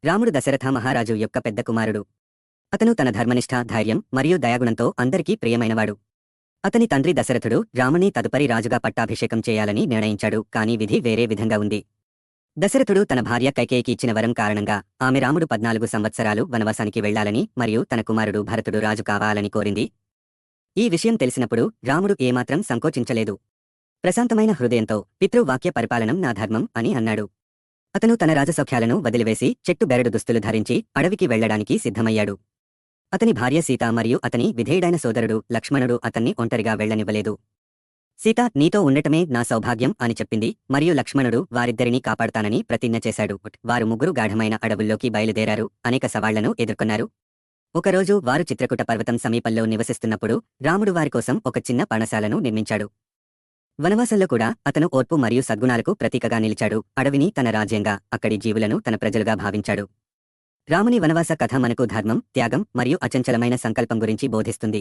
రాముడు దశరథ మహారాజు యొక్క పెద్ద కుమారుడు. అతను తన ధర్మనిష్ఠ, ధైర్యం మరియు దయాగుణంతో అందరికీ ప్రియమైనవాడు. అతని తండ్రి దశరథుడు రాముని తదుపరి రాజుగా పట్టాభిషేకం చేయాలని నిర్ణయించాడు, కానీ విధి వేరే విధంగా ఉంది. దశరథుడు తన భార్య కైకేయికి ఇచ్చిన వరం కారణంగా ఆమె రాముడు 14 సంవత్సరాలు వనవాసానికి వెళ్లాలని మరియు తన కుమారుడు భరతుడు రాజు కావాలని కోరింది. ఈ విషయం తెలిసినప్పుడు రాముడు ఏమాత్రం సంకోచించలేదు. ప్రశాంతమైన హృదయంతో పితృవాక్య పరిపాలనం నా ధర్మం అని అన్నాడు. అతను తన రాజసౌఖ్యాలను వదిలివేసి చెట్టు బెరడు దుస్తులు ధరించి అడవికి వెళ్లడానికి సిద్ధమయ్యాడు. అతని భార్య సీత మరియు అతని విధేయుడైన సోదరుడు లక్ష్మణుడు అతన్ని ఒంటరిగా వెళ్లనివ్వలేదు. సీత నీతో ఉండటమే నా సౌభాగ్యం అని చెప్పింది మరియు లక్ష్మణుడు వారిద్దరినీ కాపాడుతానని ప్రతిజ్ఞ చేశాడు. వారు ముగ్గురు గాఢమైన అడవుల్లోకి బయలుదేరారు, అనేక సవాళ్లను ఎదుర్కొన్నారు. ఒకరోజు వారు చిత్రకూట పర్వతం సమీపంలో నివసిస్తున్నప్పుడు రాముడు వారికోసం ఒక చిన్న పర్ణశాలను నిర్మించాడు. వనవాసంలో కూడా అతను ఓర్పు మరియు సద్గుణాలకు ప్రతీకగా నిలిచాడు. అడవిని తన రాజ్యంగా, అక్కడి జీవులను తన ప్రజలుగా భావించాడు. రాముని వనవాస కథ మనకు ధర్మం, త్యాగం మరియు అచంచలమైన సంకల్పం గురించి బోధిస్తుంది.